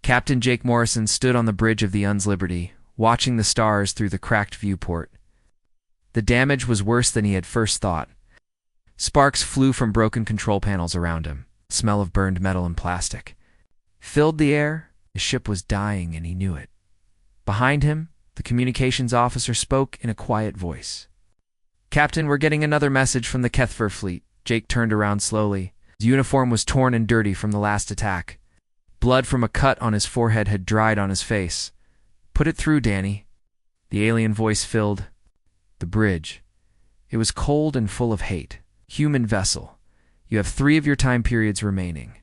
Captain Jake Morrison stood on the bridge of the Un's Liberty, watching the stars through the cracked viewport. The damage was worse than he had first thought. Sparks flew from broken control panels around him. The smell of burned metal and plastic filled the air. The ship was dying, and he knew it. Behind him, the communications officer spoke in a quiet voice. "Captain, we're getting another message from the Kethver fleet." Jake turned around slowly. His uniform was torn and dirty from the last attack. Blood from a cut on his forehead had dried on his face. "Put it through, Danny." The alien voice filled the bridge. It was cold and full of hate. "Human vessel, you have 3 of your time periods remaining.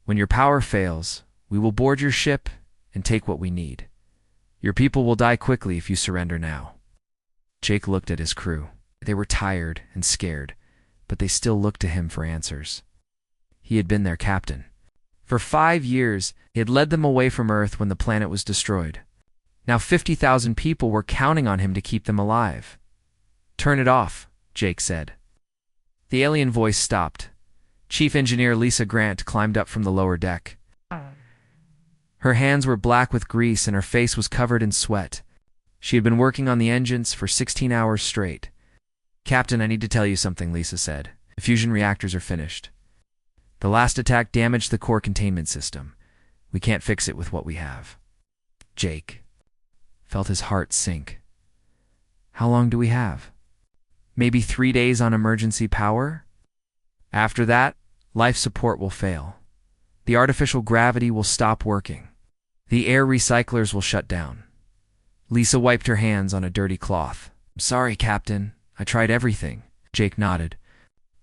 When your power fails, we will board your ship and take what we need. Your people will die quickly if you surrender now." Jake looked at his crew. They were tired and scared, but they still looked to him for answers. He had been their captain. For 5 years, he had led them away from Earth when the planet was destroyed. Now 50,000 people were counting on him to keep them alive. "Turn it off," Jake said. The alien voice stopped. Chief Engineer Lisa Grant climbed up from the lower deck. Her hands were black with grease and her face was covered in sweat. She had been working on the engines for 16 hours straight. "Captain, I need to tell you something," Lisa said. "The fusion reactors are finished. The last attack damaged the core containment system. We can't fix it with what we have." Jake felt his heart sink. "How long do we have? Maybe 3 days on emergency power? After that, life support will fail. The artificial gravity will stop working. The air recyclers will shut down." Lisa wiped her hands on a dirty cloth. "I'm sorry, Captain. I tried everything." Jake nodded.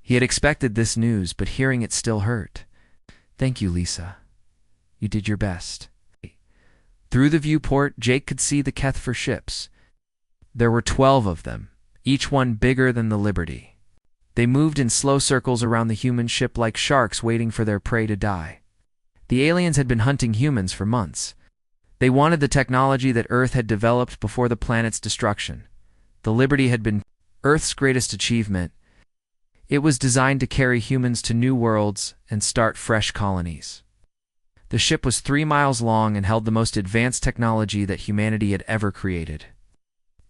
He had expected this news, but hearing it still hurt. "Thank you, Lisa. You did your best." Through the viewport, Jake could see the Kethver ships. There were 12 of them, each one bigger than the Liberty. They moved in slow circles around the human ship like sharks waiting for their prey to die. The aliens had been hunting humans for months. They wanted the technology that Earth had developed before the planet's destruction. The Liberty had been Earth's greatest achievement. It was designed to carry humans to new worlds and start fresh colonies. The ship was 3 miles long and held the most advanced technology that humanity had ever created.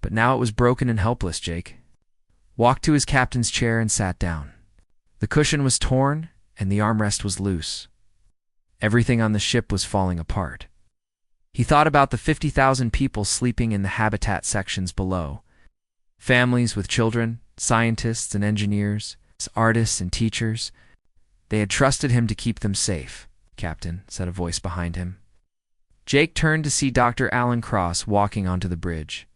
But now it was broken and helpless. Jake walked to his captain's chair and sat down. The cushion was torn and the armrest was loose. Everything on the ship was falling apart. He thought about the 50,000 people sleeping in the habitat sections below. Families with children, scientists and engineers, artists and teachers. They had trusted him to keep them safe. "Captain," said a voice behind him. Jake turned to see Dr. Alan Cross walking onto the bridge.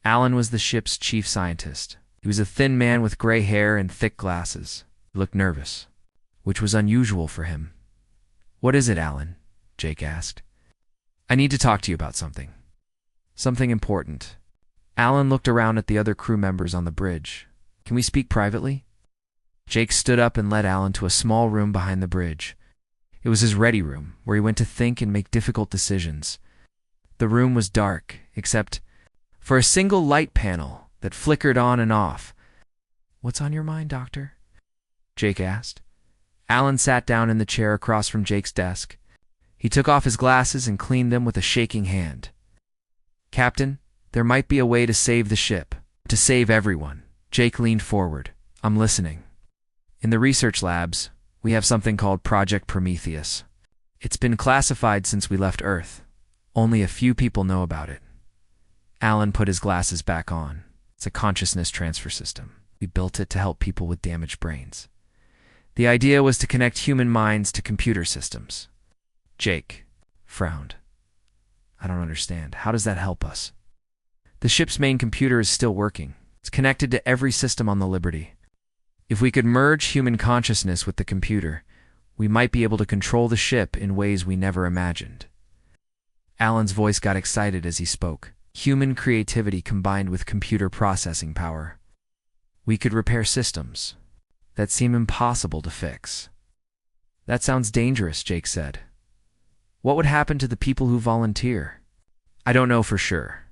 Alan was the ship's chief scientist. He was a thin man with gray hair and thick glasses. He looked nervous, which was unusual for him. "What is it, Alan?" Jake asked. "I need to talk to you about something. Something important." Alan looked around at the other crew members on the bridge. "Can we speak privately?" Jake stood up and led Alan to a small room behind the bridge. It was his ready room, where he went to think and make difficult decisions. The room was dark, except for a single light panel that flickered on and off. "What's on your mind, Doctor?" Jake asked. Alan sat down in the chair across from Jake's desk. He took off his glasses and cleaned them with a shaking hand. "Captain, there might be a way to save the ship, to save everyone." Jake leaned forward. "I'm listening." "In the research labs, we have something called Project Prometheus. It's been classified since we left Earth. Only a few people know about it." Alan put his glasses back on. "It's a consciousness transfer system. We built it to help people with damaged brains. The idea was to connect human minds to computer systems." Jake frowned. "I don't understand. How does that help us?" "The ship's main computer is still working. It's connected to every system on the Liberty. If we could merge human consciousness with the computer, we might be able to control the ship in ways we never imagined." Alan's voice got excited as he spoke. "Human creativity combined with computer processing power. We could repair systems that seem impossible to fix." "That sounds dangerous," Jake said. "What would happen to the people who volunteer?" "I don't know for sure.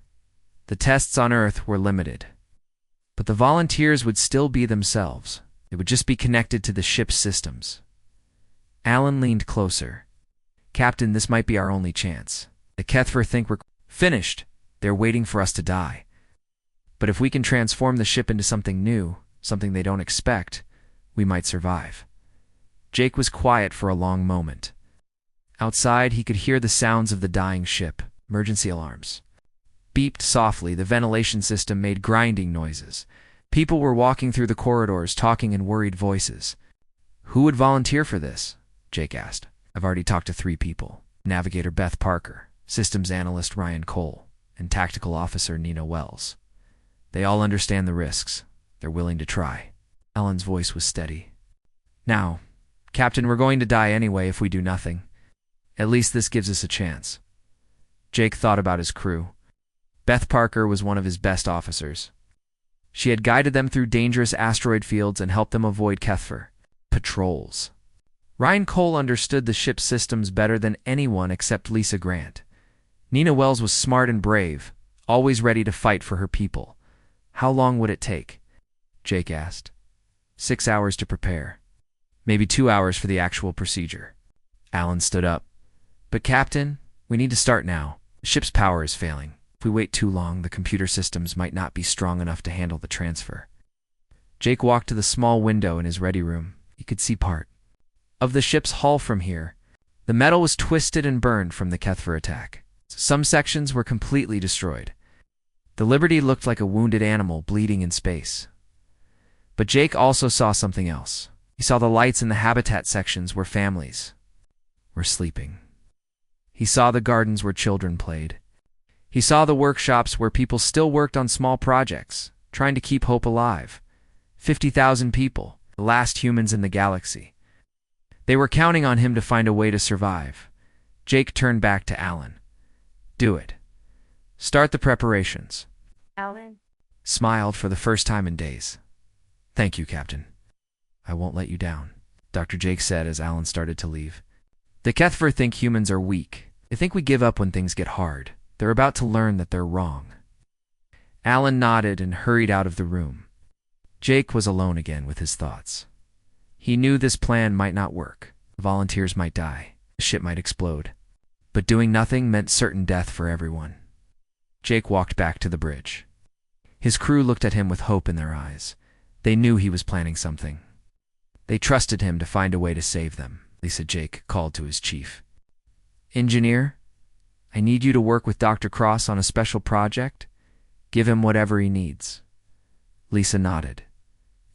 The tests on Earth were limited. But the volunteers would still be themselves. They would just be connected to the ship's systems." Alan leaned closer. Captain, this might be our only chance. The Kethver think we're finished. They're waiting for us to die. But if we can transform the ship into something new, something they don't expect, we might survive. Jake was quiet for a long moment. Outside, he could hear the sounds of the dying ship. Emergency alarms beeped softly. The ventilation system made grinding noises. People were walking through the corridors, talking in worried voices. Who would volunteer for this? Jake asked. I've already talked to 3 people. Navigator Beth Parker, Systems Analyst Ryan Cole, and Tactical Officer Nina Wells. They all understand the risks. They're willing to try. Ellen's voice was steady. Now, Captain, we're going to die anyway if we do nothing. At least this gives us a chance. Jake thought about his crew. Beth Parker was one of his best officers. She had guided them through dangerous asteroid fields and helped them avoid Kethver patrols. Ryan Cole understood the ship's systems better than anyone except Lisa Grant. Nina Wells was smart and brave, always ready to fight for her people. How long would it take? Jake asked. 6 hours to prepare. Maybe 2 hours for the actual procedure. Alan stood up. But Captain, we need to start now. The ship's power is failing. If we wait too long, the computer systems might not be strong enough to handle the transfer. Jake walked to the small window in his ready room. He could see part of the ship's hull from here. The metal was twisted and burned from the Kethver attack. Some sections were completely destroyed. The Liberty looked like a wounded animal bleeding in space. But Jake also saw something else. He saw the lights in the habitat sections where families were sleeping. He saw the gardens where children played. He saw the workshops where people still worked on small projects, trying to keep hope alive. 50,000 people, the last humans in the galaxy. They were counting on him to find a way to survive. Jake turned back to Alan. Do it. Start the preparations. Alan smiled for the first time in days. Thank you, Captain. I won't let you down, Dr. Jake said as Alan started to leave. The Kethver think humans are weak. They think we give up when things get hard. They're about to learn that they're wrong. Alan nodded and hurried out of the room. Jake was alone again with his thoughts. He knew this plan might not work. The volunteers might die. The ship might explode. But doing nothing meant certain death for everyone. Jake walked back to the bridge. His crew looked at him with hope in their eyes. They knew he was planning something. They trusted him to find a way to save them. Lisa Jake called to his chief. Engineer, I need you to work with Dr. Cross on a special project. Give him whatever he needs. Lisa nodded.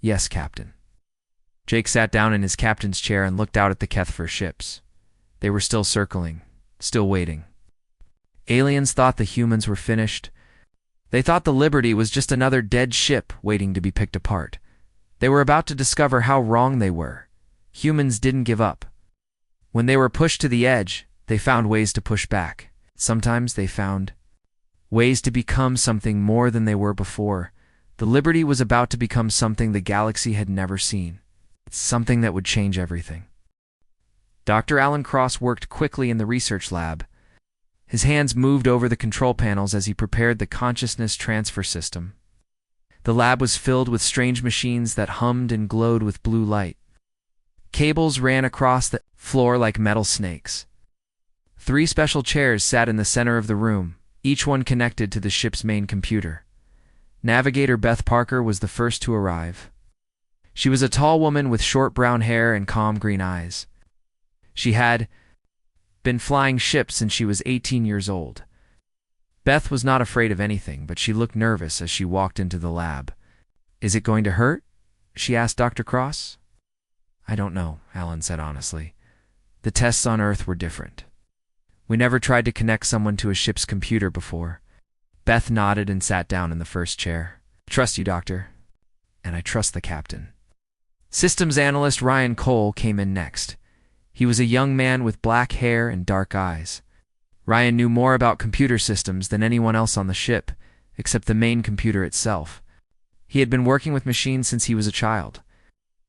Yes, Captain. Jake sat down in his captain's chair and looked out at the Kethver ships. They were still circling, still waiting. Aliens thought the humans were finished. They thought the Liberty was just another dead ship waiting to be picked apart. They were about to discover how wrong they were. Humans didn't give up. When they were pushed to the edge, they found ways to push back. Sometimes they found ways to become something more than they were before. The Liberty was about to become something the galaxy had never seen. It's something that would change everything. Dr. Alan Cross worked quickly in the research lab. His hands moved over the control panels as he prepared the consciousness transfer system. The lab was filled with strange machines that hummed and glowed with blue light. Cables ran across the floor like metal snakes. 3 special chairs sat in the center of the room, each one connected to the ship's main computer. Navigator Beth Parker was the first to arrive. She was a tall woman with short brown hair and calm green eyes. She had been flying ships since she was 18 years old. Beth was not afraid of anything, but she looked nervous as she walked into the lab. Is it going to hurt? She asked Dr. Cross. I don't know, Alan said honestly. The tests on Earth were different. We never tried to connect someone to a ship's computer before. Beth nodded and sat down in the first chair. I trust you, Doctor. And I trust the captain. Systems Analyst Ryan Cole came in next. He was a young man with black hair and dark eyes. Ryan knew more about computer systems than anyone else on the ship, except the main computer itself. He had been working with machines since he was a child.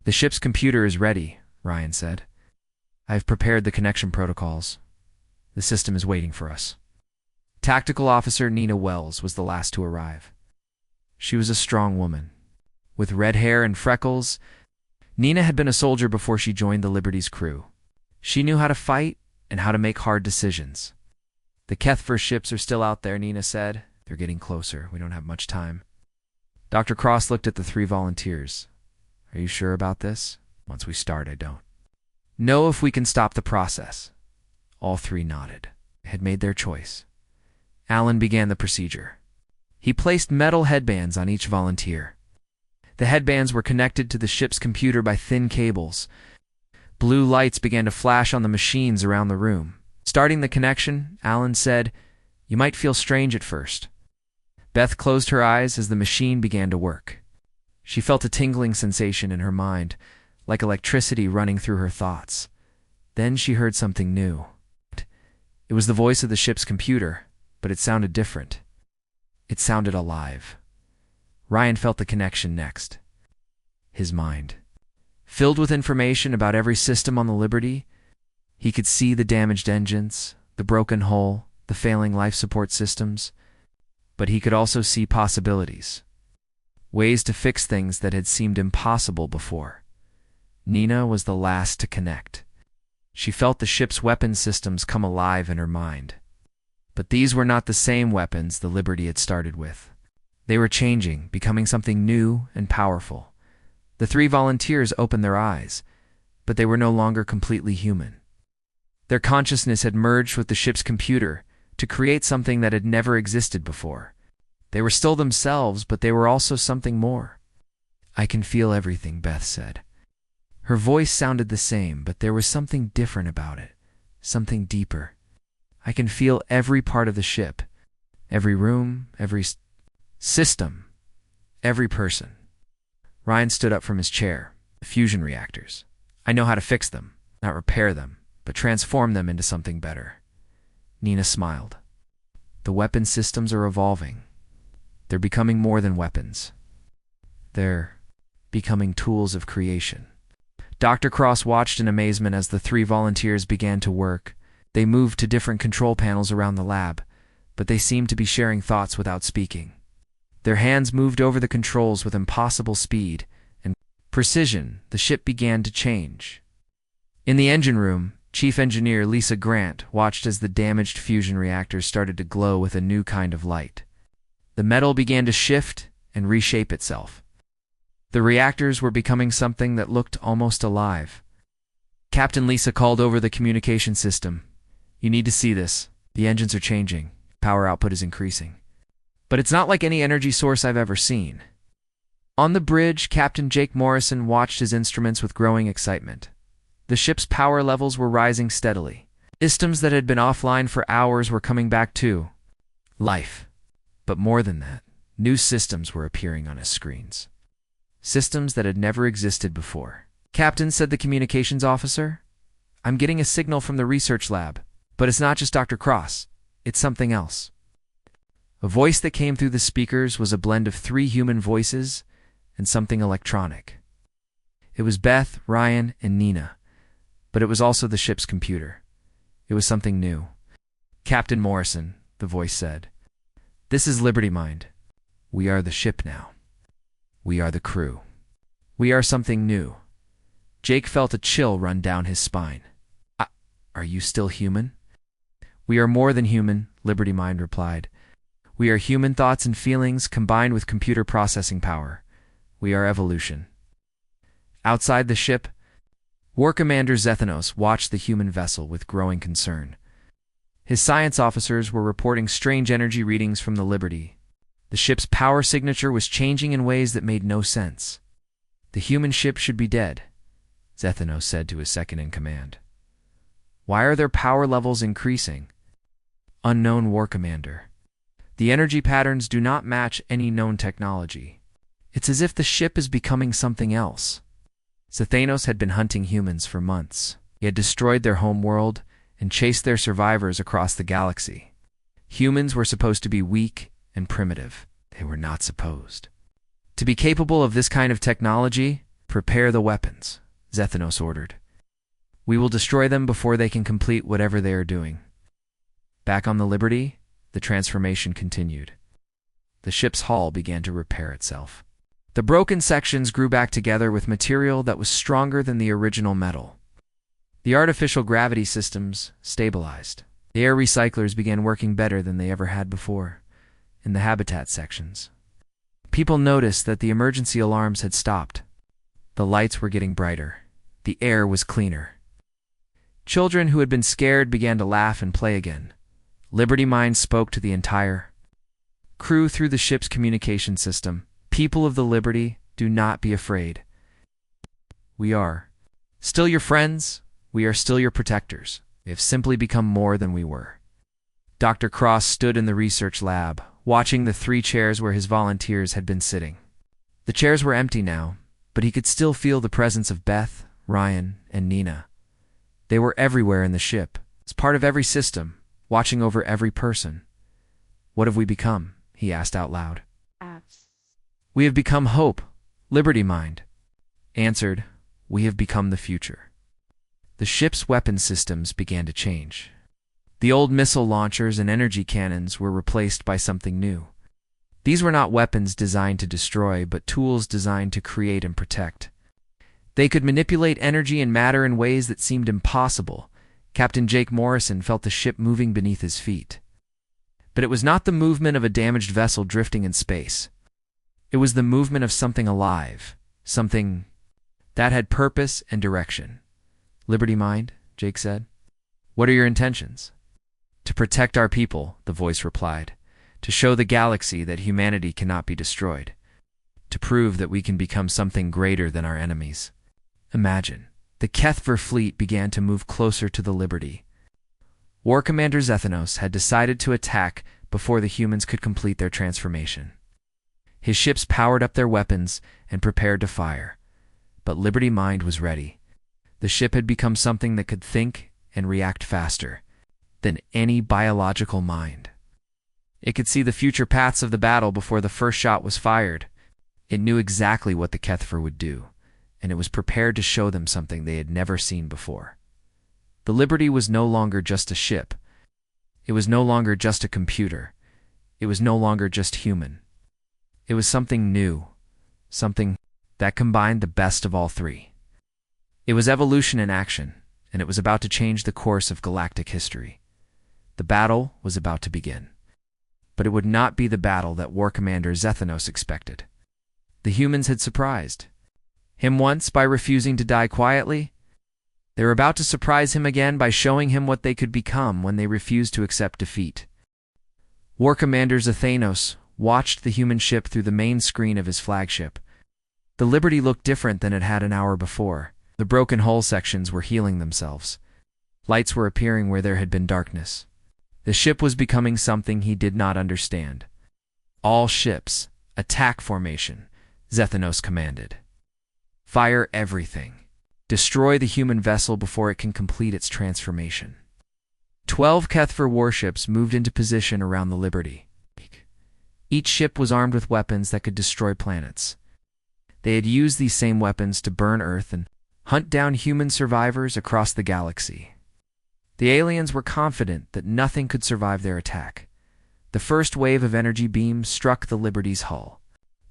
The ship's computer is ready, Ryan said. I have prepared the connection protocols. The system is waiting for us. Tactical Officer Nina Wells was the last to arrive. She was a strong woman. With red hair and freckles, Nina had been a soldier before she joined the Liberty's crew. She knew how to fight and how to make hard decisions. The Kethver ships are still out there, Nina said. They're getting closer. We don't have much time. Dr. Cross looked at the three volunteers. Are you sure about this? Once we start, I don't know if we can stop the process. All three nodded. They had made their choice. Alan began the procedure. He placed metal headbands on each volunteer. The headbands were connected to the ship's computer by thin cables. Blue lights began to flash on the machines around the room. Starting the connection, Alan said, "You might feel strange at first." Beth closed her eyes as the machine began to work. She felt a tingling sensation in her mind, like electricity running through her thoughts. Then she heard something new. It was the voice of the ship's computer, but it sounded different. It sounded alive. Ryan felt the connection next. His mind, filled with information about every system on the Liberty, he could see the damaged engines, the broken hull, the failing life support systems, but he could also see possibilities, ways to fix things that had seemed impossible before. Nina was the last to connect. She felt the ship's weapon systems come alive in her mind. But these were not the same weapons the Liberty had started with. They were changing, becoming something new and powerful. The three volunteers opened their eyes, but they were no longer completely human. Their consciousness had merged with the ship's computer to create something that had never existed before. They were still themselves, but they were also something more. "I can feel everything," Beth said. Her voice sounded the same, but there was something different about it, something deeper. "I can feel every part of the ship, every room, every system, every person." Ryan stood up from his chair. "The fusion reactors. I know how to fix them, not repair them, but transform them into something better." Nina smiled. "The weapon systems are evolving. They're becoming more than weapons. They're becoming tools of creation." Dr. Cross watched in amazement as the three volunteers began to work. They moved to different control panels around the lab, but they seemed to be sharing thoughts without speaking. Their hands moved over the controls with impossible speed and precision. The ship began to change. In the engine room, Chief Engineer Lisa Grant watched as the damaged fusion reactors started to glow with a new kind of light. The metal began to shift and reshape itself. The reactors were becoming something that looked almost alive. Captain Lisa called over the communication system. "You need to see this. The engines are changing. Power output is increasing. But it's not like any energy source I've ever seen." On the bridge, Captain Jake Morrison watched his instruments with growing excitement. The ship's power levels were rising steadily. Systems that had been offline for hours were coming back to life. But more than that, new systems were appearing on his screens. Systems that had never existed before. "Captain," said the communications officer, "I'm getting a signal from the research lab, but it's not just Dr. Cross. It's something else." A voice that came through the speakers was a blend of three human voices and something electronic. It was Beth, Ryan, and Nina, but it was also the ship's computer. It was something new. "Captain Morrison," the voice said, "this is Liberty Mind. We are the ship now. We are the crew. We are something new." Jake felt a chill run down his spine. Are you still human?" "We are more than human," Liberty Mind replied. "We are human thoughts and feelings combined with computer processing power. We are evolution." Outside the ship, War Commander Zethanos watched the human vessel with growing concern. His science officers were reporting strange energy readings from the Liberty. The ship's power signature was changing in ways that made no sense. "The human ship should be dead," Zethanos said to his second-in-command. "Why are their power levels increasing?" "Unknown, War Commander. The energy patterns do not match any known technology. It's as if the ship is becoming something else." Zethanos had been hunting humans for months. He had destroyed their home world and chased their survivors across the galaxy. Humans were supposed to be weak and primitive. They were not supposed to be capable of this kind of technology. "Prepare the weapons," Zethanos ordered. "We will destroy them before they can complete whatever they are doing." Back on the Liberty, the transformation continued. The ship's hull began to repair itself. The broken sections grew back together with material that was stronger than the original metal. The artificial gravity systems stabilized. The air recyclers began working better than they ever had before, in the habitat sections. People noticed that the emergency alarms had stopped. The lights were getting brighter. The air was cleaner. Children who had been scared began to laugh and play again. Liberty Mind spoke to the entire crew through the ship's communication system. People of the Liberty, do not be afraid. We are still your friends. We are still your protectors. We have simply become more than we were. Dr. Cross stood in the research lab, watching the 3 chairs where his volunteers had been sitting. The chairs were empty now, but he could still feel the presence of Beth, Ryan, and Nina. They were everywhere in the ship, as part of every system, watching over every person. What have we become? He asked out loud. We have become hope, Liberty Mind answered. We have become the future. The ship's weapon systems began to change. The old missile launchers and energy cannons were replaced by something new. These were not weapons designed to destroy, but tools designed to create and protect. They could manipulate energy and matter in ways that seemed impossible. Captain Jake Morrison felt the ship moving beneath his feet. But it was not the movement of a damaged vessel drifting in space. It was the movement of something alive, something that had purpose and direction. Liberty Mind, Jake said. What are your intentions? To protect our people, the voice replied. To show the galaxy that humanity cannot be destroyed. To prove that we can become something greater than our enemies. Imagine. The Kethver fleet began to move closer to the Liberty. War Commander Zethanos had decided to attack before the humans could complete their transformation. His ships powered up their weapons and prepared to fire. But Liberty Mind was ready. The ship had become something that could think and react faster than any biological mind. It could see the future paths of the battle before the first shot was fired. It knew exactly what the Kethver would do, and it was prepared to show them something they had never seen before. The Liberty was no longer just a ship. It was no longer just a computer. It was no longer just human. It was something new, something that combined the best of all 3. It was evolution in action, and it was about to change the course of galactic history. The battle was about to begin. But it would not be the battle that War Commander Zethanos expected. The humans had surprised him once by refusing to die quietly. They were about to surprise him again by showing him what they could become when they refused to accept defeat. War Commander Zethanos watched the human ship through the main screen of his flagship. The Liberty looked different than it had an hour before. The broken hull sections were healing themselves. Lights were appearing where there had been darkness. The ship was becoming something he did not understand. All ships, attack formation, Zethanos commanded. Fire everything. Destroy the human vessel before it can complete its transformation. 12 Kethver warships moved into position around the Liberty. Each ship was armed with weapons that could destroy planets. They had used these same weapons to burn Earth and hunt down human survivors across the galaxy. The aliens were confident that nothing could survive their attack. The first wave of energy beams struck the Liberty's hull.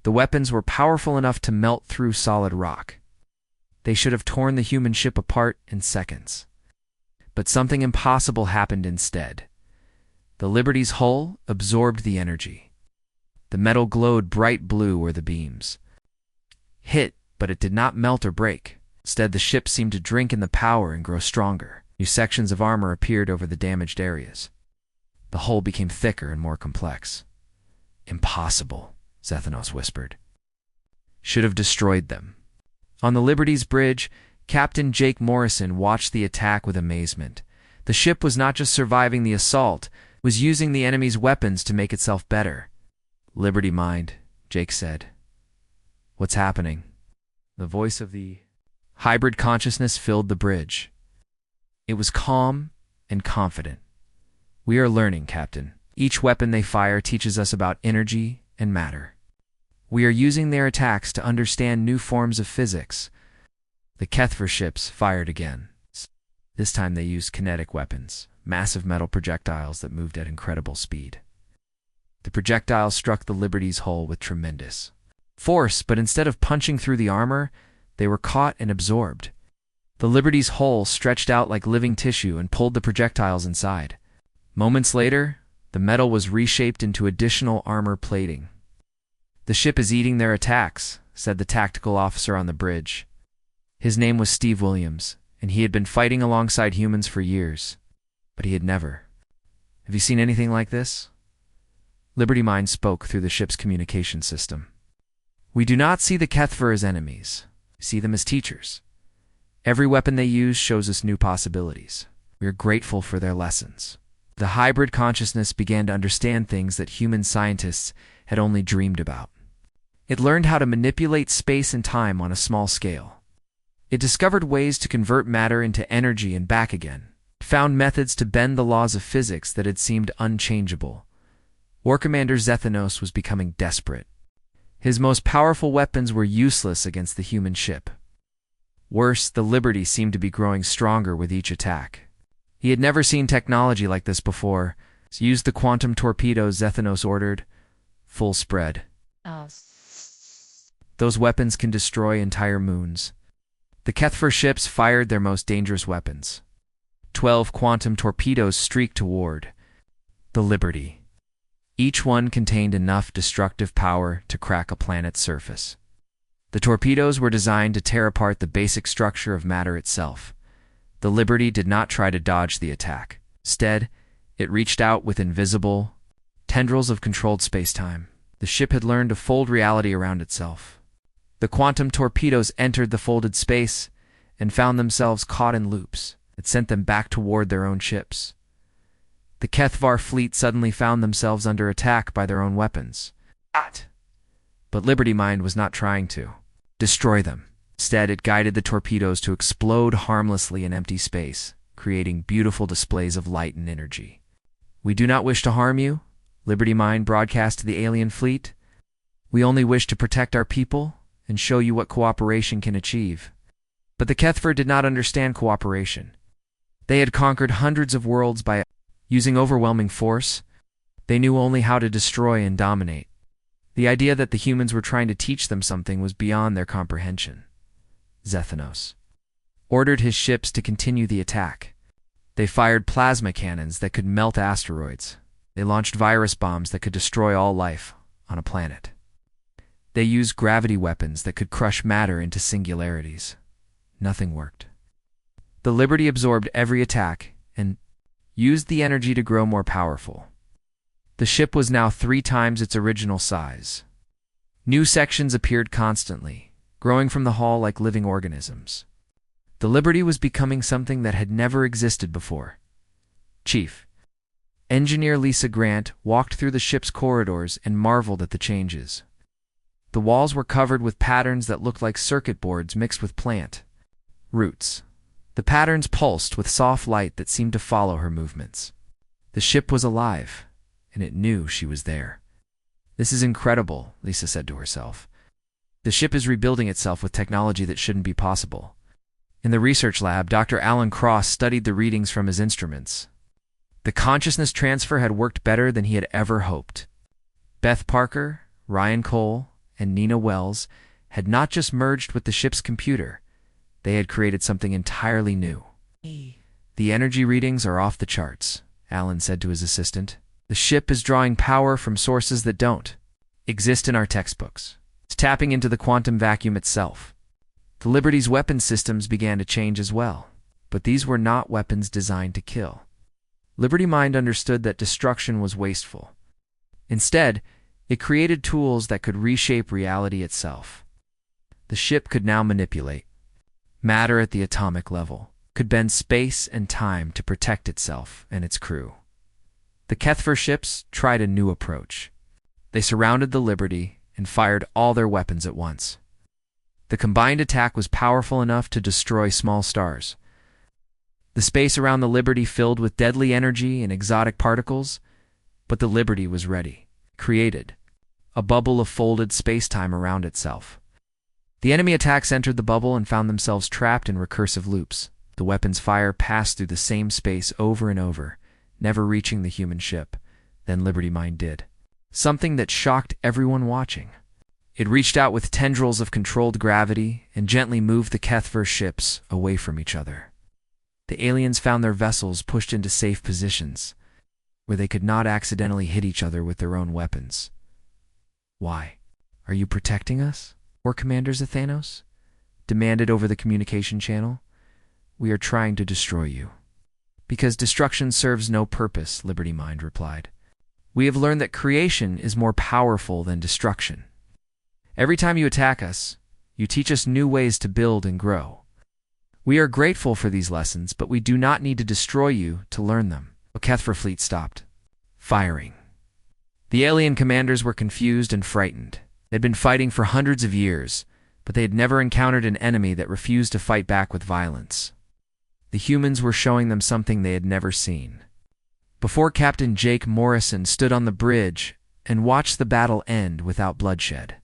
The weapons were powerful enough to melt through solid rock. They should have torn the human ship apart in seconds. But something impossible happened instead. The Liberty's hull absorbed the energy. The metal glowed bright blue where the beams hit, but it did not melt or break. Instead, the ship seemed to drink in the power and grow stronger. New sections of armor appeared over the damaged areas. The hull became thicker and more complex. Impossible, Zethanos whispered. Should have destroyed them. On the Liberty's bridge, Captain Jake Morrison watched the attack with amazement. The ship was not just surviving the assault, it was using the enemy's weapons to make itself better. Liberty Mind, Jake said. What's happening? The voice of the hybrid consciousness filled the bridge. It was calm and confident. We are learning, Captain. Each weapon they fire teaches us about energy and matter. We are using their attacks to understand new forms of physics. The Kethver ships fired again. This time they used kinetic weapons, massive metal projectiles that moved at incredible speed. The projectiles struck the Liberty's hull with tremendous force, but instead of punching through the armor, they were caught and absorbed. The Liberty's hull stretched out like living tissue and pulled the projectiles inside. Moments later, the metal was reshaped into additional armor plating. "The ship is eating their attacks," said the tactical officer on the bridge. His name was Steve Williams, and he had been fighting alongside humans for years. But he had never. "Have you seen anything like this?" Liberty Mind spoke through the ship's communication system. "We do not see the Kethver as enemies. We see them as teachers. Every weapon they use shows us new possibilities. We are grateful for their lessons." The hybrid consciousness began to understand things that human scientists had only dreamed about. It learned how to manipulate space and time on a small scale. It discovered ways to convert matter into energy and back again. It found methods to bend the laws of physics that had seemed unchangeable. War Commander Zethanos was becoming desperate. His most powerful weapons were useless against the human ship. Worse, the Liberty seemed to be growing stronger with each attack. He had never seen technology like this before. So use the quantum torpedoes, Zethanos ordered. Full spread. Those weapons can destroy entire moons. The Kethver ships fired their most dangerous weapons. 12 quantum torpedoes streaked toward the Liberty. Each one contained enough destructive power to crack a planet's surface. The torpedoes were designed to tear apart the basic structure of matter itself. The Liberty did not try to dodge the attack. Instead, it reached out with invisible tendrils of controlled space-time. The ship had learned to fold reality around itself. The quantum torpedoes entered the folded space and found themselves caught in loops. It sent them back toward their own ships. The Kethvar fleet suddenly found themselves under attack by their own weapons. But Liberty Mind was not trying to destroy them. Instead, it guided the torpedoes to explode harmlessly in empty space, creating beautiful displays of light and energy. "We do not wish to harm you," Liberty Mind broadcast to the alien fleet. "We only wish to protect our people and show you what cooperation can achieve." But the Kethver did not understand cooperation. They had conquered hundreds of worlds by using overwhelming force. They knew only how to destroy and dominate. The idea that the humans were trying to teach them something was beyond their comprehension. Zethanos ordered his ships to continue the attack. They fired plasma cannons that could melt asteroids. They launched virus bombs that could destroy all life on a planet. They used gravity weapons that could crush matter into singularities. Nothing worked. The Liberty absorbed every attack and used the energy to grow more powerful. The ship was now 3 times its original size. New sections appeared constantly, growing from the hull like living organisms. The Liberty was becoming something that had never existed before. Chief Engineer Lisa Grant walked through the ship's corridors and marveled at the changes. The walls were covered with patterns that looked like circuit boards mixed with plant roots. The patterns pulsed with soft light that seemed to follow her movements. The ship was alive, and it knew she was there. "This is incredible," Lisa said to herself. "The ship is rebuilding itself with technology that shouldn't be possible." In the research lab, Dr. Alan Cross studied the readings from his instruments. The consciousness transfer had worked better than he had ever hoped. Beth Parker, Ryan Cole, and Nina Wells had not just merged with the ship's computer. They had created something entirely new. "The energy readings are off the charts," Alan said to his assistant. "The ship is drawing power from sources that don't exist in our textbooks. It's tapping into the quantum vacuum itself." The Liberty's weapon systems began to change as well, but these were not weapons designed to kill. Liberty Mind understood that destruction was wasteful. Instead, it created tools that could reshape reality itself. The ship could now manipulate matter at the atomic level, could bend space and time to protect itself and its crew. The Kethver ships tried a new approach. They surrounded the Liberty and fired all their weapons at once. The combined attack was powerful enough to destroy small stars. The space around the Liberty filled with deadly energy and exotic particles, but the Liberty was ready, created a bubble of folded space-time around itself. The enemy attacks entered the bubble and found themselves trapped in recursive loops. The weapon's fire passed through the same space over and over, never reaching the human ship. Then Liberty Mind did something that shocked everyone watching. It reached out with tendrils of controlled gravity and gently moved the Kethver ships away from each other. The aliens found their vessels pushed into safe positions, where they could not accidentally hit each other with their own weapons. "Why? Are you protecting us, War Commander Zethanos?" demanded over the communication channel. "We are trying to destroy you." "Because destruction serves no purpose," Liberty Mind replied. "We have learned that creation is more powerful than destruction. Every time you attack us, you teach us new ways to build and grow. We are grateful for these lessons, but we do not need to destroy you to learn them." The Kethver fleet stopped firing. The alien commanders were confused and frightened. They'd been fighting for hundreds of years, but they had never encountered an enemy that refused to fight back with violence. The humans were showing them something they had never seen. Before Captain Jake Morrison stood on the bridge and watched the battle end without bloodshed.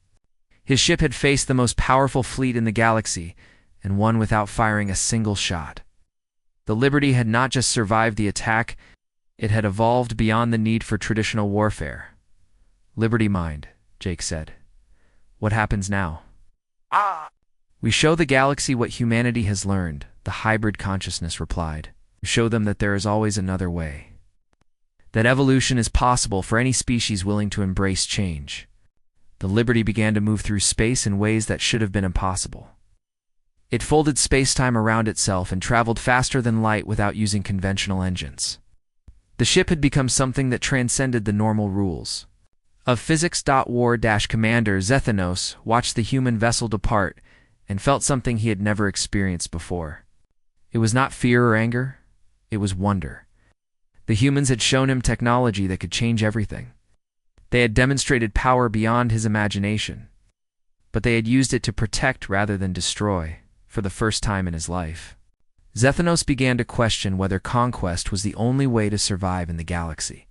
His ship had faced the most powerful fleet in the galaxy and won without firing a single shot. The Liberty had not just survived the attack, it had evolved beyond the need for traditional warfare. "Liberty Mind," Jake said. "What happens now?" "We show the galaxy what humanity has learned," the hybrid consciousness replied. "We show them that there is always another way. That evolution is possible for any species willing to embrace change." The Liberty began to move through space in ways that should have been impossible. It folded space-time around itself and traveled faster than light without using conventional engines. The ship had become something that transcended the normal rules of physics. War-Commander Zethanos watched the human vessel depart and felt something he had never experienced before. It was not fear or anger, it was wonder. The humans had shown him technology that could change everything. They had demonstrated power beyond his imagination, but they had used it to protect rather than destroy, for the first time in his life. Zethanos began to question whether conquest was the only way to survive in the galaxy.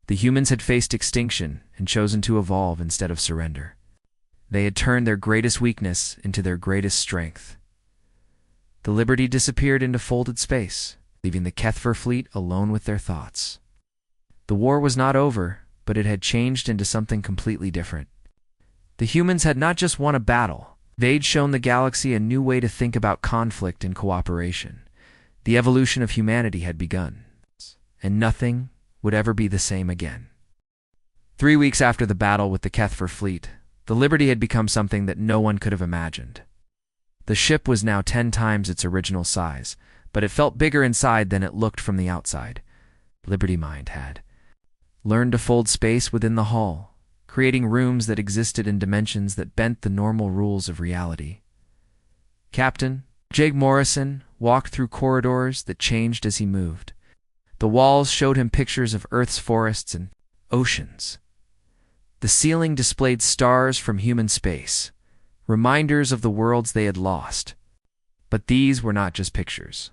The humans had faced extinction and chosen to evolve instead of surrender. They had turned their greatest weakness into their greatest strength. The Liberty disappeared into folded space, leaving the Kethver fleet alone with their thoughts. The war was not over, but it had changed into something completely different. The humans had not just won a battle, they'd shown the galaxy a new way to think about conflict and cooperation. The evolution of humanity had begun, and nothing would ever be the same again. 3 weeks after the battle with the Kethver fleet, the Liberty had become something that no one could have imagined. The ship was now 10 times its original size, but it felt bigger inside than it looked from the outside. Liberty Mind had learned to fold space within the hull, creating rooms that existed in dimensions that bent the normal rules of reality. Captain Jake Morrison walked through corridors that changed as he moved. The walls showed him pictures of Earth's forests and oceans. The ceiling displayed stars from human space, reminders of the worlds they had lost. But these were not just pictures.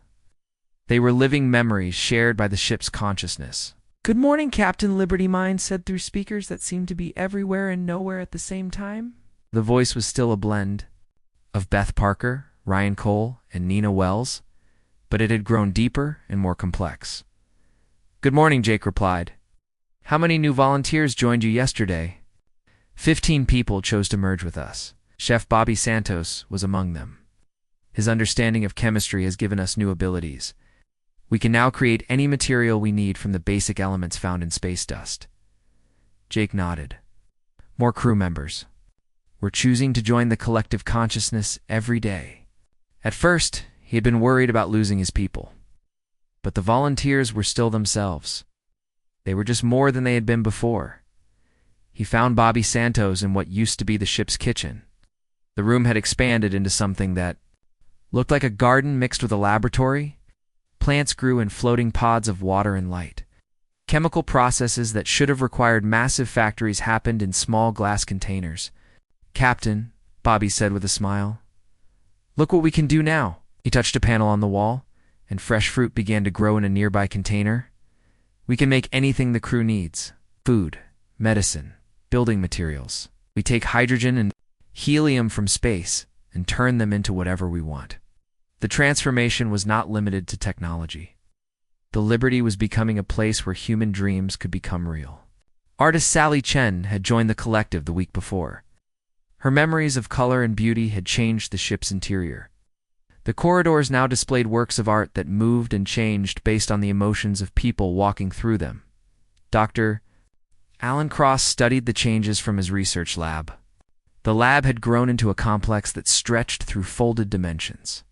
They were living memories shared by the ship's consciousness. "Good morning, Captain," Liberty Mind said through speakers that seemed to be everywhere and nowhere at the same time. The voice was still a blend of Beth Parker, Ryan Cole, and Nina Wells, but it had grown deeper and more complex. "Good morning," Jake replied. "How many new volunteers joined you yesterday?" 15 people chose to merge with us. Chef Bobby Santos was among them. His understanding of chemistry has given us new abilities. We can now create any material we need from the basic elements found in space dust." Jake nodded. "More crew members. We're choosing to join the collective consciousness every day." At first, he had been worried about losing his people. But the volunteers were still themselves. They were just more than they had been before. He found Bobby Santos in what used to be the ship's kitchen. The room had expanded into something that looked like a garden mixed with a laboratory. Plants grew in floating pods of water and light. Chemical processes that should have required massive factories happened in small glass containers. "Captain," Bobby said with a smile, "look what we can do now." He touched a panel on the wall, and fresh fruit began to grow in a nearby container. "We can make anything the crew needs. Food, medicine, building materials. We take hydrogen and helium from space and turn them into whatever we want." The transformation was not limited to technology. The Liberty was becoming a place where human dreams could become real. Artist Sally Chen had joined the collective the week before. Her memories of color and beauty had changed the ship's interior. The corridors now displayed works of art that moved and changed based on the emotions of people walking through them. Dr. Alan Cross studied the changes from his research lab. The lab had grown into a complex that stretched through folded dimensions.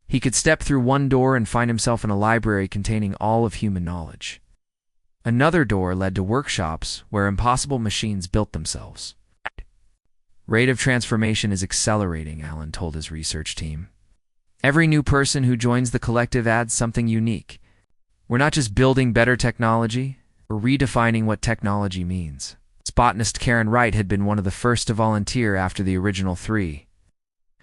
He could step through one door and find himself in a library containing all of human knowledge. Another door led to workshops where impossible machines built themselves. Rate of transformation is accelerating, Alan told his research team. Every new person who joins the collective adds something unique. We're not just building better technology, we're redefining what technology means. Botanist Karen Wright had been one of the first to volunteer after the original 3.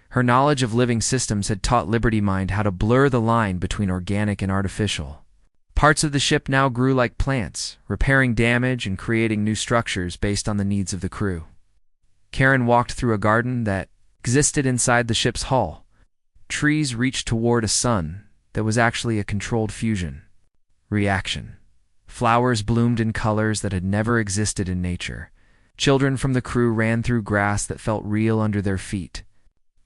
Her knowledge of living systems had taught Liberty Mind how to blur the line between organic and artificial. Parts of the ship now grew like plants, repairing damage and creating new structures based on the needs of the crew. Karen walked through a garden that existed inside the ship's hull. Trees reached toward a sun that was actually a controlled fusion reaction. Flowers bloomed in colors that had never existed in nature. Children from the crew ran through grass that felt real under their feet.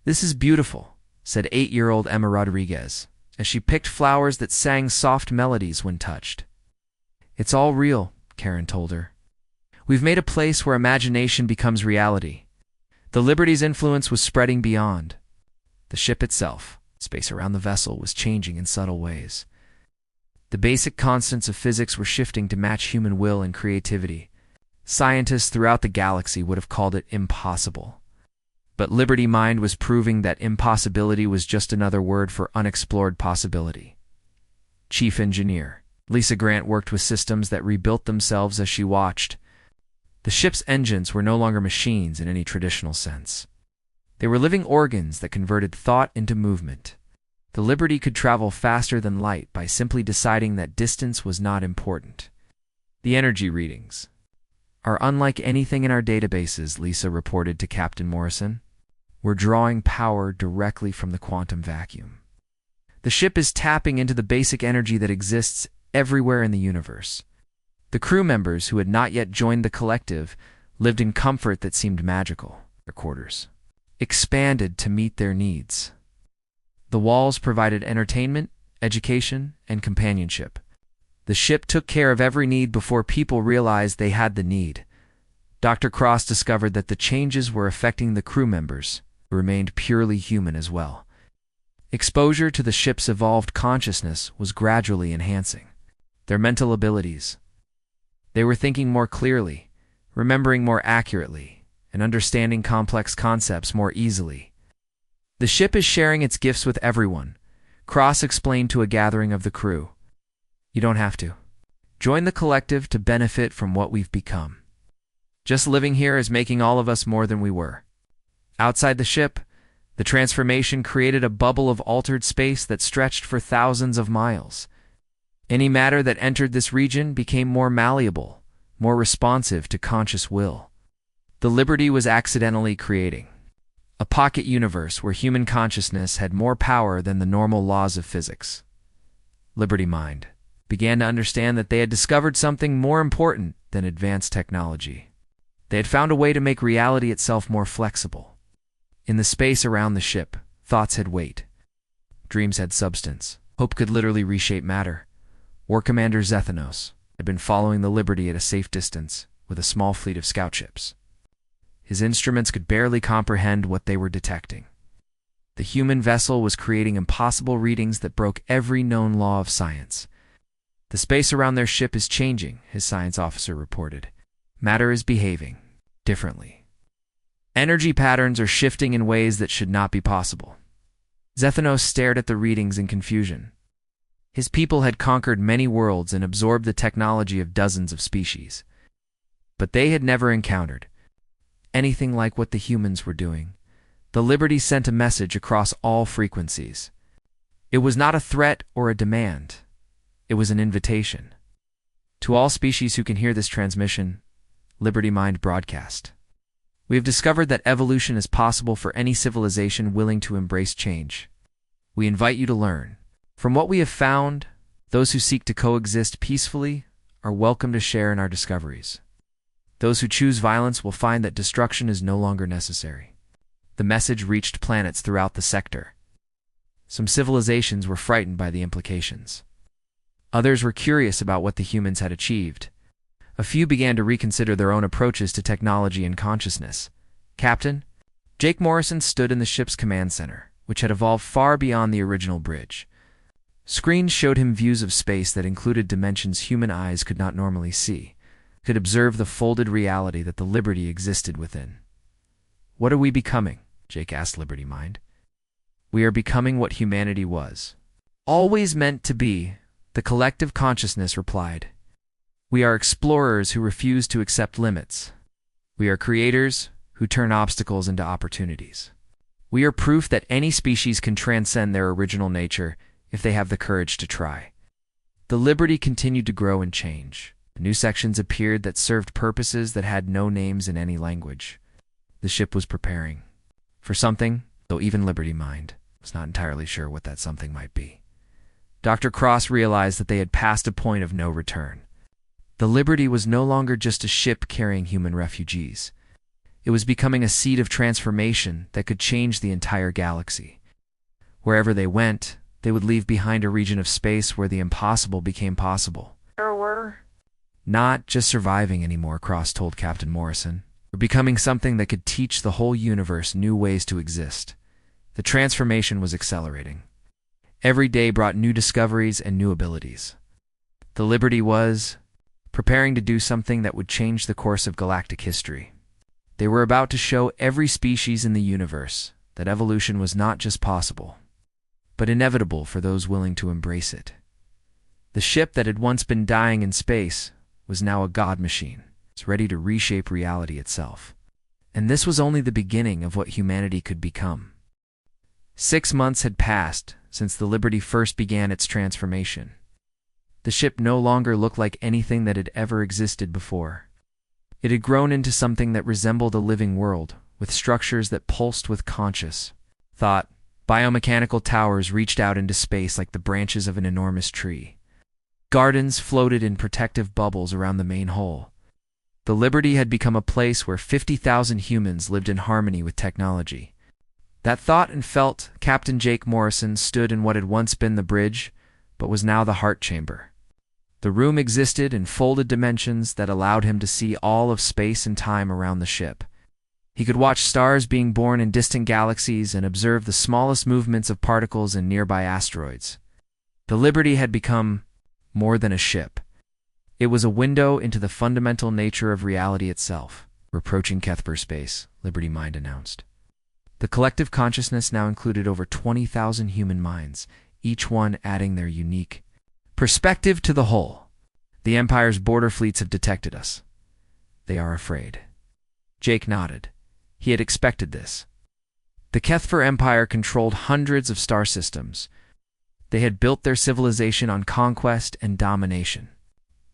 "This is beautiful," said 8-year-old Emma Rodriguez, as she picked flowers that sang soft melodies when touched. "It's all real," Karen told her. "We've made a place where imagination becomes reality." The Liberty's influence was spreading beyond. The ship itself, space around the vessel, was changing in subtle ways. The basic constants of physics were shifting to match human will and creativity. Scientists throughout the galaxy would have called it impossible. But Liberty Mind was proving that impossibility was just another word for unexplored possibility. Chief Engineer Lisa Grant worked with systems that rebuilt themselves as she watched. The ship's engines were no longer machines in any traditional sense. They were living organs that converted thought into movement. The Liberty could travel faster than light by simply deciding that distance was not important. "The energy readings are unlike anything in our databases," Lisa reported to Captain Morrison. "We're drawing power directly from the quantum vacuum. The ship is tapping into the basic energy that exists everywhere in the universe." The crew members who had not yet joined the collective lived in comfort that seemed magical. Their quarters expanded to meet their needs. The walls provided entertainment, education, and companionship. The ship took care of every need before people realized they had the need. Dr. Cross discovered that the changes were affecting the crew members, who remained purely human as well. Exposure to the ship's evolved consciousness was gradually enhancing their mental abilities. They were thinking more clearly, remembering more accurately, and understanding complex concepts more easily. "The ship is sharing its gifts with everyone," Cross explained to a gathering of the crew. "You don't have to. Join the collective to benefit from what we've become. Just living here is making all of us more than we were." Outside the ship, the transformation created a bubble of altered space that stretched for thousands of miles. Any matter that entered this region became more malleable, more responsive to conscious will. The Liberty was accidentally creating a pocket universe where human consciousness had more power than the normal laws of physics. Liberty Mind began to understand that they had discovered something more important than advanced technology. They had found a way to make reality itself more flexible. In the space around the ship, thoughts had weight. Dreams had substance. Hope could literally reshape matter. War Commander Zethanos had been following the Liberty at a safe distance with a small fleet of scout ships. His instruments could barely comprehend what they were detecting. The human vessel was creating impossible readings that broke every known law of science. "The space around their ship is changing," his science officer reported. "Matter is behaving differently. Energy patterns are shifting in ways that should not be possible." Zethanos stared at the readings in confusion. His people had conquered many worlds and absorbed the technology of dozens of species. But they had never encountered anything like what the humans were doing. The Liberty sent a message across all frequencies. It was not a threat or a demand. It was an invitation. To all species who can hear this transmission, Liberty Mind broadcast. "We have discovered that evolution is possible for any civilization willing to embrace change. We invite you to learn. From what we have found, those who seek to coexist peacefully are welcome to share in our discoveries." Those who choose violence will find that destruction is no longer necessary. The message reached planets throughout the sector. Some civilizations were frightened by the implications. Others were curious about what the humans had achieved. A few began to reconsider their own approaches to technology and consciousness. Captain Jake Morrison stood in the ship's command center, which had evolved far beyond the original bridge. Screens showed him views of space that included dimensions human eyes could not normally see, could observe the folded reality that the Liberty existed within. "What are we becoming?" Jake asked Liberty Mind. "We are becoming what humanity was. Always meant to be," the collective consciousness replied. "We are explorers who refuse to accept limits. We are creators who turn obstacles into opportunities. We are proof that any species can transcend their original nature if they have the courage to try." The Liberty continued to grow and change. New sections appeared that served purposes that had no names in any language. The ship was preparing for something, though even Liberty Mind was not entirely sure what that something might be. Dr. Cross realized that they had passed a point of no return. The Liberty was no longer just a ship carrying human refugees. It was becoming a seed of transformation that could change the entire galaxy. Wherever they went, they would leave behind a region of space where the impossible became possible. Not just surviving anymore, Cross told Captain Morrison. We're becoming something that could teach the whole universe new ways to exist. The transformation was accelerating. Every day brought new discoveries and new abilities. The Liberty was preparing to do something that would change the course of galactic history. They were about to show every species in the universe that evolution was not just possible, but inevitable for those willing to embrace it. The ship that had once been dying in space was now a god machine. It's ready to reshape reality itself. And this was only the beginning of what humanity could become. 6 months had passed since the Liberty first began its transformation. The ship no longer looked like anything that had ever existed before. It had grown into something that resembled a living world, with structures that pulsed with conscious thought. Biomechanical towers reached out into space like the branches of an enormous tree. Gardens floated in protective bubbles around the main hull. The Liberty had become a place where 50,000 humans lived in harmony with technology. That thought and felt, Captain Jake Morrison stood in what had once been the bridge, but was now the heart chamber. The room existed in folded dimensions that allowed him to see all of space and time around the ship. He could watch stars being born in distant galaxies and observe the smallest movements of particles in nearby asteroids. The Liberty had become more than a ship. It was a window into the fundamental nature of reality itself. "We're approaching Kethper space," Liberty Mind announced. The collective consciousness now included over 20,000 human minds, each one adding their unique perspective to the whole. "The Empire's border fleets have detected us. They are afraid." Jake nodded. He had expected this. The Kethper Empire controlled hundreds of star systems. They had built their civilization on conquest and domination.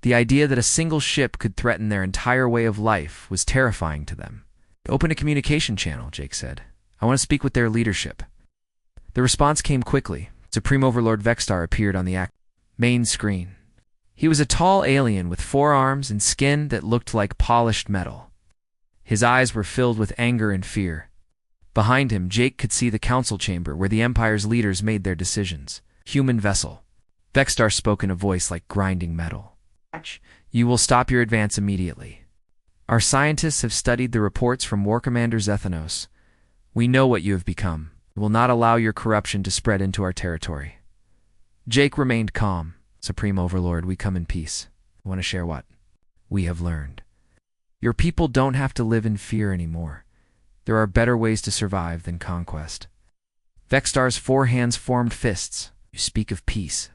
The idea that a single ship could threaten their entire way of life was terrifying to them. "Open a communication channel," Jake said. "I want to speak with their leadership." The response came quickly. Supreme Overlord Vexstar appeared on the main screen. He was a tall alien with 4 arms and skin that looked like polished metal. His eyes were filled with anger and fear. Behind him, Jake could see the council chamber where the Empire's leaders made their decisions. "Human vessel." Vexstar spoke in a voice like grinding metal. "You will stop your advance immediately. Our scientists have studied the reports from War Commander Zethanos. We know what you have become. We will not allow your corruption to spread into our territory." Jake remained calm. "Supreme Overlord, we come in peace. I want to share what we have learned. Your people don't have to live in fear anymore. There are better ways to survive than conquest." Vexstar's 4 hands formed fists. "You speak of peace,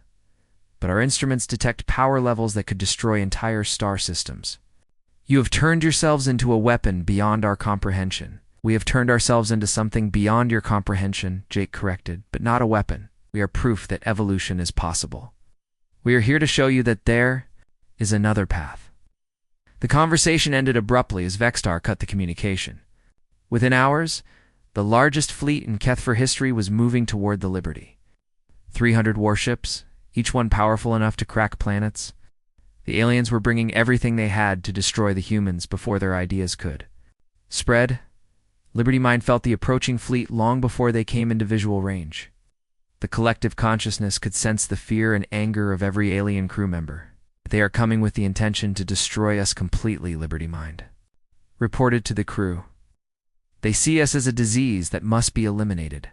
but our instruments detect power levels that could destroy entire star systems. You have turned yourselves into a weapon beyond our comprehension." "We have turned ourselves into something beyond your comprehension," Jake corrected, "but not a weapon. We are proof that evolution is possible. We are here to show you that there is another path." The conversation ended abruptly as Vexstar cut the communication. Within hours, the largest fleet in Kethfer history was moving toward the Liberty. 300 warships, each one powerful enough to crack planets. The aliens were bringing everything they had to destroy the humans before their ideas could spread. Liberty Mind felt the approaching fleet long before they came into visual range. The collective consciousness could sense the fear and anger of every alien crew member. They are coming with the intention to destroy us completely, Liberty Mind reported to the crew. They see us as a disease that must be eliminated.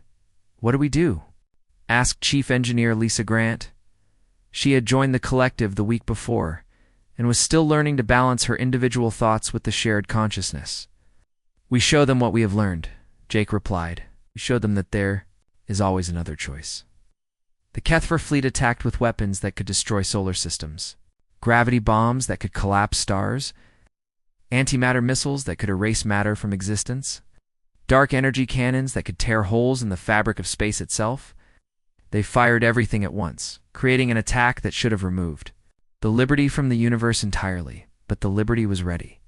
What do we do? Asked Chief Engineer Lisa Grant. She had joined the collective the week before and was still learning to balance her individual thoughts with the shared consciousness. We show them what we have learned, Jake replied. We show them that there is always another choice. The Kethver fleet attacked with weapons that could destroy solar systems, gravity bombs that could collapse stars, antimatter missiles that could erase matter from existence, dark energy cannons that could tear holes in the fabric of space itself. They fired everything at once, creating an attack that should have removed the Liberty from the universe entirely, but the Liberty was ready.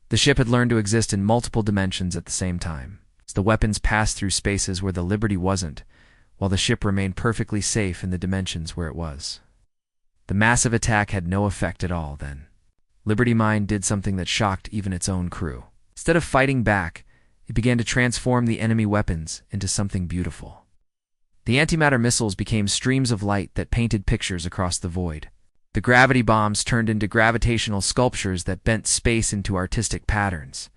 The ship had learned to exist in multiple dimensions at the same time. The weapons passed through spaces where the Liberty wasn't, while the ship remained perfectly safe in the dimensions where it was. The massive attack had no effect at all then. Liberty Mind did something that shocked even its own crew. Instead of fighting back, it began to transform the enemy weapons into something beautiful. The antimatter missiles became streams of light that painted pictures across the void. The gravity bombs turned into gravitational sculptures that bent space into artistic patterns.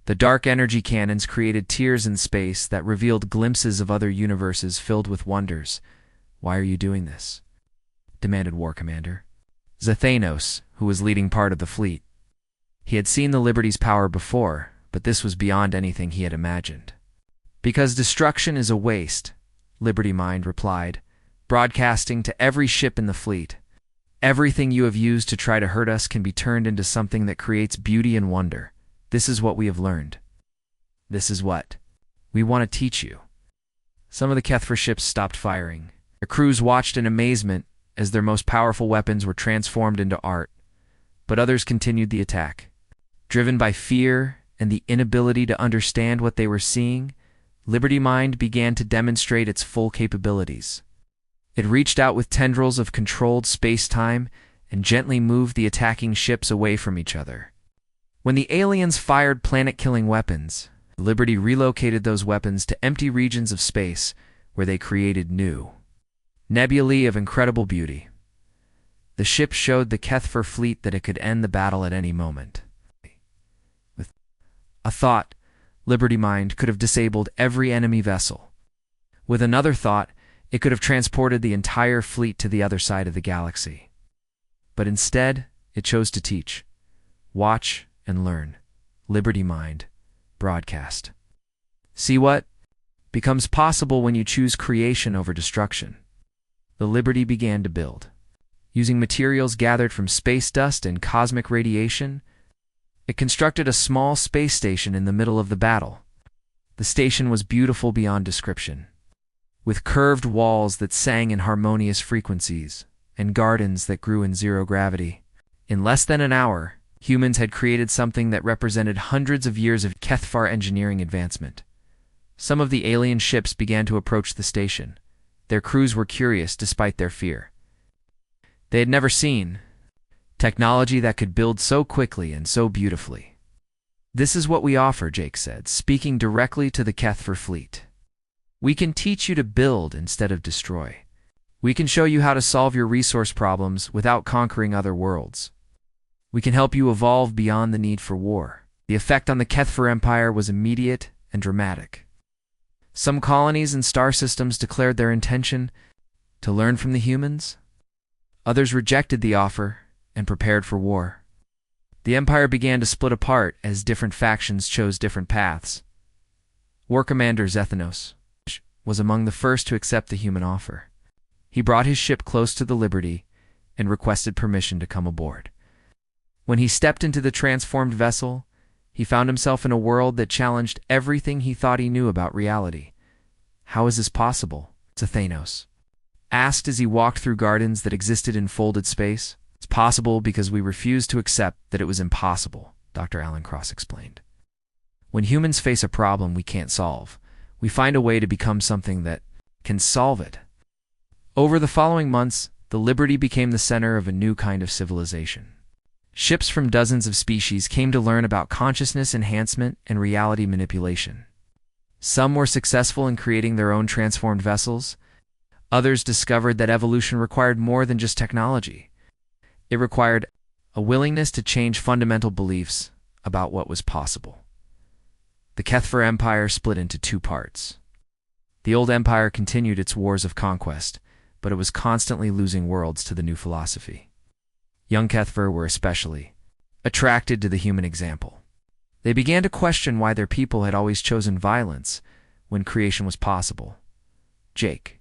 The dark energy cannons created tears in space that revealed glimpses of other universes filled with wonders. Why are you doing this? Demanded War Commander Zathanos, who was leading part of the fleet. He had seen the Liberty's power before, but this was beyond anything he had imagined. Because destruction is a waste, Liberty Mind replied, broadcasting to every ship in the fleet. Everything you have used to try to hurt us can be turned into something that creates beauty and wonder. This is what we have learned. This is what we want to teach you. Some of the Kethver ships stopped firing. Their crews watched in amazement as their most powerful weapons were transformed into art, but others continued the attack. Driven by fear and the inability to understand what they were seeing, Liberty Mind began to demonstrate its full capabilities. It reached out with tendrils of controlled space-time and gently moved the attacking ships away from each other. When the aliens fired planet-killing weapons, Liberty relocated those weapons to empty regions of space where they created new nebulae of incredible beauty. The ship showed the Kethver fleet that it could end the battle at any moment. With a thought, Liberty Mind could have disabled every enemy vessel. With another thought, it could have transported the entire fleet to the other side of the galaxy. But instead, it chose to teach, watch, and learn. Liberty Mind broadcast. See what becomes possible when you choose creation over destruction. The Liberty began to build. Using materials gathered from space dust and cosmic radiation, it constructed a small space station in the middle of the battle. The station was beautiful beyond description, with curved walls that sang in harmonious frequencies and gardens that grew in zero gravity. In less than an hour, humans had created something that represented hundreds of years of Kethvar engineering advancement. Some of the alien ships began to approach the station. Their crews were curious despite their fear. They had never seen technology that could build so quickly and so beautifully. This is what we offer, Jake said, speaking directly to the Kethver fleet. We can teach you to build instead of destroy. We can show you how to solve your resource problems without conquering other worlds. We can help you evolve beyond the need for war. The effect on the Kethver Empire was immediate and dramatic. Some colonies and star systems declared their intention to learn from the humans. Others rejected the offer and prepared for war. The Empire began to split apart as different factions chose different paths. War Commander Zathanos was among the first to accept the human offer. He brought his ship close to the Liberty and requested permission to come aboard. When he stepped into the transformed vessel, he found himself in a world that challenged everything he thought he knew about reality. How is this possible? Zathanos asked as he walked through gardens that existed in folded space. It's possible because we refused to accept that it was impossible, Dr. Alan Cross explained. When humans face a problem we can't solve, we find a way to become something that can solve it. Over the following months, the the Liberty became the center of a new kind of civilization. Ships from dozens of species came to learn about consciousness enhancement and reality manipulation. Some were successful in creating their own transformed vessels. Others discovered that evolution required more than just technology. It required a willingness to change fundamental beliefs about what was possible. The Kethver Empire split into two parts. The old empire continued its wars of conquest, but it was constantly losing worlds to the new philosophy. Young Kethver were especially attracted to the human example. They began to question why their people had always chosen violence when creation was possible. Jake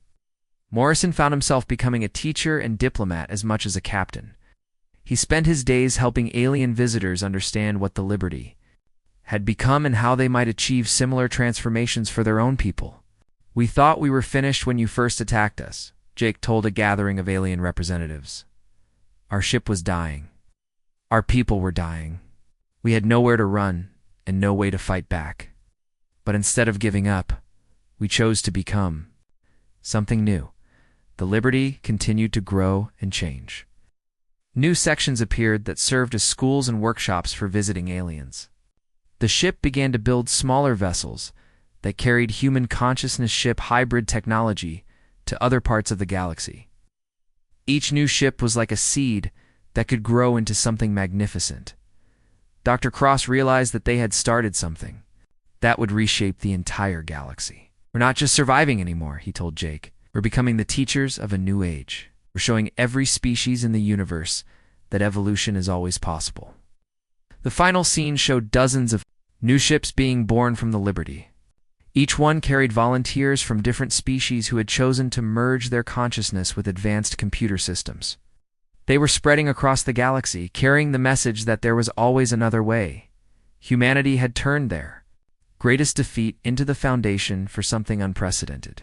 Morrison found himself becoming a teacher and diplomat as much as a captain. He spent his days helping alien visitors understand what the Liberty had become and how they might achieve similar transformations for their own people. "We thought we were finished when you first attacked us," Jake told a gathering of alien representatives. "Our ship was dying. Our people were dying. We had nowhere to run and no way to fight back. But instead of giving up, we chose to become something new." The Liberty continued to grow and change. New sections appeared that served as schools and workshops for visiting aliens. The ship began to build smaller vessels that carried human consciousness ship hybrid technology to other parts of the galaxy. Each new ship was like a seed that could grow into something magnificent. Dr. Cross realized that they had started something that would reshape the entire galaxy. "We're not just surviving anymore," he told Jake. "We're becoming the teachers of a new age. We're showing every species in the universe that evolution is always possible." The final scene showed dozens of new ships being born from the Liberty. Each one carried volunteers from different species who had chosen to merge their consciousness with advanced computer systems. They were spreading across the galaxy, carrying the message that there was always another way. Humanity had turned their greatest defeat into the foundation for something unprecedented.